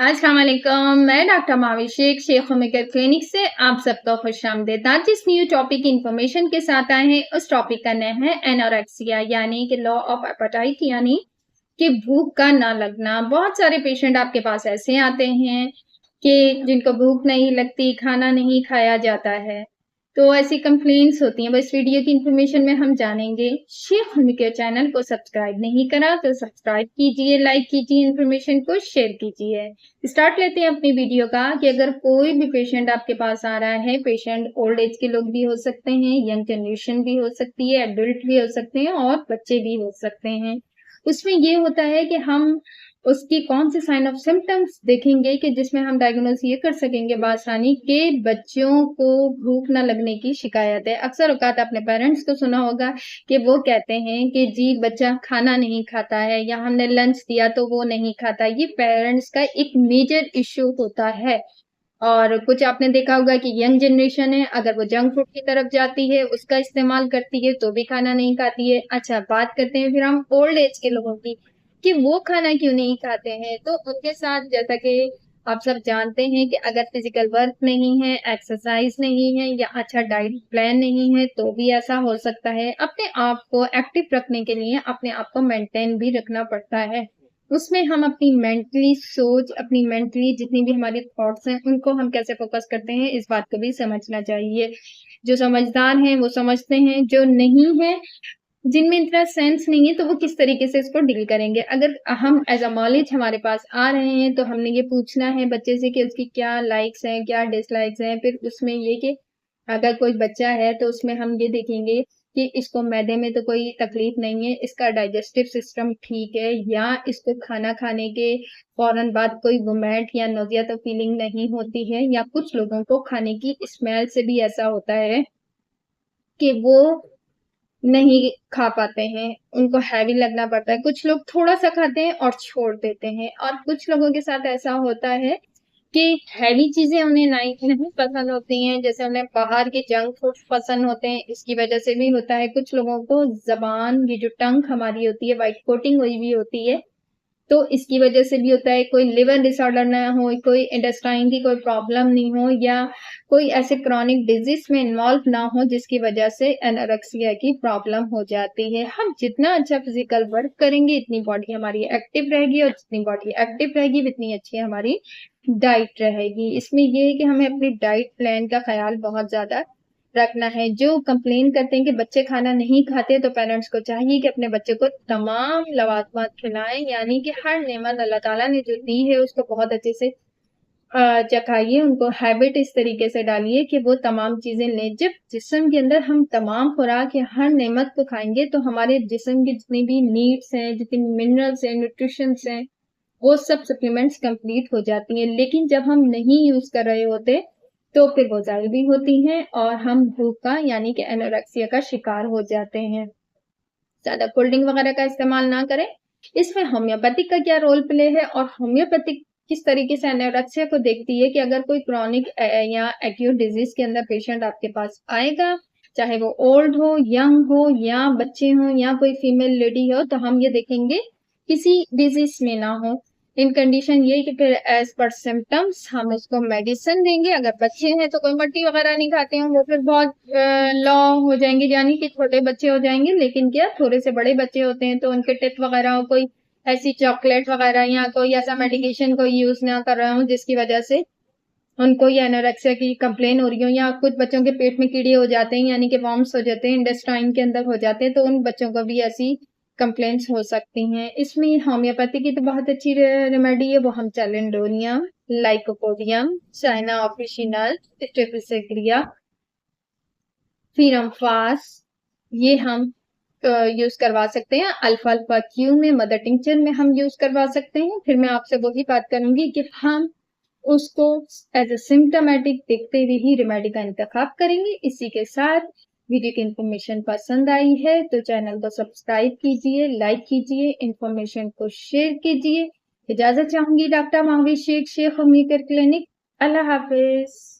अस्सलाम वालेकुम। मैं doctor Mavi Shaikh homeopath clinic से आप सबका खुशामदीद। आज जिस न्यू टॉपिक इन्फॉर्मेशन के साथ आए हैं उस टॉपिक का नाम है एनोरेक्सिया यानी कि लॉ ऑफ एपेटाइट यानी कि भूख का ना लगना। बहुत सारे पेशेंट आपके पास ऐसे आते हैं कि जिनको भूख नहीं लगती, खाना नहीं खाया जाता है। तो ऐसी कंप्लेंट्स होती हैं। बस वीडियो की इन्फॉर्मेशन में हम जानेंगे। शेख होमियोपैथ चैनल को सब्सक्राइब नहीं करा तो सब्सक्राइब कीजिए, लाइक कीजिए, इन्फॉर्मेशन को शेयर कीजिए। स्टार्ट लेते हैं अपनी वीडियो का कि अगर कोई भी पेशेंट आपके पास आ रहा है, पेशेंट ओल्ड एज के लोग भी हो सकते हैं, यंग जनरेशन भी हो सकती है, एडल्ट भी हो सकते हैं और बच्चे भी हो सकते हैं। उसमें ये होता है कि हम उसकी कौन से साइन ऑफ सिम्टम्स देखेंगे कि जिसमें हम डायग्नोस ये कर सकेंगे बासानी के बच्चों को भूख ना लगने की शिकायत है। अक्सर औकात आपने पेरेंट्स को सुना होगा कि वो कहते हैं कि जी बच्चा खाना नहीं खाता है या हमने लंच दिया तो वो नहीं खाता। ये पेरेंट्स का एक मेजर इश्यू होता है। और कुछ आपने देखा होगा कि यंग जनरेशन है, अगर वो जंक फूड की तरफ जाती है, उसका इस्तेमाल करती है तो भी खाना नहीं खाती है। अच्छा, बात करते हैं फिर हम ओल्ड एज के लोगों की कि वो खाना क्यों नहीं खाते हैं। तो उनके साथ जैसा कि आप सब जानते हैं कि अगर फिजिकल वर्क नहीं है, एक्सरसाइज नहीं है या अच्छा डाइट प्लान नहीं है तो भी ऐसा हो सकता है। अपने आप को एक्टिव रखने के लिए अपने आप को मेंटेन भी रखना पड़ता है। उसमें हम अपनी मेंटली सोच, अपनी मेंटली जितनी भी हमारी थॉट्स हैं, उनको हम कैसे फोकस करते हैं, इस बात को भी समझना चाहिए। जो समझदार हैं, वो समझते हैं, जो नहीं है, जिनमें इतना सेंस नहीं है, तो वो किस तरीके से इसको डील करेंगे। अगर हम एज़ अ नॉलेज हमारे पास आ रहे हैं, तो हमने ये पूछना है बच्चे से कि उसकी क्या लाइक्स हैं, क्या डिसलाइक्स हैं। फिर उसमें ये कि अगर कोई बच्चा है, तो उसमें हम ये देखेंगे कि इसको मैदे में तो कोई तकलीफ नहीं है, इसका डाइजेस्टिव सिस्टम ठीक है या इसको खाना खाने के फ़ौरन बाद कोई वोमिट या नोज़िया तो फीलिंग नहीं होती है, या कुछ लोगों को खाने की स्मेल से भी ऐसा होता है कि वो नहीं खा पाते हैं, उनको हैवी लगना पड़ता है। कुछ लोग थोड़ा-सा खाते हैं और छोड़ देते हैं और कुछ लोगों के साथ ऐसा होता है कि हैवी चीज़ें उन्हें नहीं पसंद होती हैं, जैसे उन्हें बाहर के जंक फूड पसंद होते हैं, इसकी वजह से भी होता है। कुछ लोगों को ज़बान, ये जो टंग हमारी होती है, व्हाइट कोटिंग हुई हुई होती है, तो इसकी वजह से भी होता है। कोई लिवर डिसऑर्डर ना हो, कोई इंटेस्टाइन की कोई प्रॉब्लम नहीं हो या कोई ऐसे क्रॉनिक डिजीज में इन्वॉल्व ना हो जिसकी वजह से एनोरेक्सिया की प्रॉब्लम हो जाती है। हम जितना अच्छा फिजिकल वर्क करेंगे इतनी बॉडी हमारी एक्टिव रहेगी और जितनी बॉडी एक्टिव रहेगी उतनी अच्छी हमारी डाइट रहेगी। इसमें ये है कि हमें अपनी डाइट प्लान का ख्याल बहुत ज्यादा रखना है। जो कंप्लेन करते हैं कि बच्चे खाना नहीं खाते, तो पेरेंट्स को चाहिए कि अपने बच्चे को तमाम लवाजमात खिलाएं, यानी कि हर नेमत अल्लाह ताला ने जो दी है उसको बहुत अच्छे से चखाइए। उनको हैबिट इस तरीके से डालिए कि वो तमाम चीजें लें। जब जिस्म के अंदर हम तमाम खुराक या हर नेमत को खाएंगे तो हमारे जिस्म की जितनी भी नीड्स हैं, जितनी मिनरल्स हैं, न्यूट्रिशंस हैं, वो सब सप्लीमेंट्स कंप्लीट हो जाती हैं। लेकिन जब हम नहीं यूज कर रहे होते तो फिर वो ज़ाहिर भी होती हैं और हम भूख का यानी कि एनोरेक्सिया का शिकार हो जाते हैं। ज़्यादा कोल्ड ड्रिंक वगैरह का इस्तेमाल ना करें। इसमें होम्योपैथिक का क्या रोल प्ले है और होम्योपैथिक किस तरीके से एनोरेक्सिया को देखती है कि अगर कोई क्रॉनिक या एक्यूट डिजीज के अंदर पेशेंट आपके पास आएगा, चाहे वो ओल्ड हो, यंग हो या बच्चे हों या कोई फीमेल लेडी हो, तो हम ये देखेंगे किसी डिजीज में ना हो। इन कंडीशन ये कि फिर एज पर सिम्टम्स हम उसको मेडिसिन देंगे। अगर बच्चे हैं तो कोई मट्टी वगैरह नहीं खाते हैं, वो फिर बहुत लॉ हो जाएंगे, यानी कि छोटे बच्चे हो जाएंगे। लेकिन क्या थोड़े से बड़े बच्चे होते हैं तो उनके टिप वगैरह कोई ऐसी चॉकलेट वगैरह या कोई ऐसा मेडिकेशन कोई यूज ना कर रहा हूँ जिसकी वजह से उनको ये एनोरेक्सिया की कंप्लेन हो रही हो, या कुछ बच्चों के पेट में कीड़े हो जाते हैं यानी कि वॉर्म्स हो जाते हैं, इंटेस्टाइन के अंदर हो जाते हैं, तो उन बच्चों को भी ऐसी कंप्लेंट्स हो सकती हैं। इसमें होम्योपैथी की तो बहुत अच्छी रेमेडी है, वो हम कैलेंडोनियम, लाइकोपोडियम, चाइना ऑफिशिनल, स्टेफिलोकाक्स, फिरमफास, ये हम यूज करवा सकते हैं। अल्फा अल्फा क्यू में, मदर टिंचर में हम यूज करवा सकते हैं। फिर मैं आपसे वही बात करूंगी कि हम उसको एज ए सिम्टोमेटिक देखते हुए ही रेमेडी का इंतखाब करेंगे। इसी के साथ वीडियो की इंफॉर्मेशन पसंद आई है तो चैनल को सब्सक्राइब कीजिए, लाइक कीजिए, इंफॉर्मेशन को शेयर कीजिए। इजाजत चाहूंगी doctor Mahavir Shaikh homeopath clinic. अल्लाह हाफिज।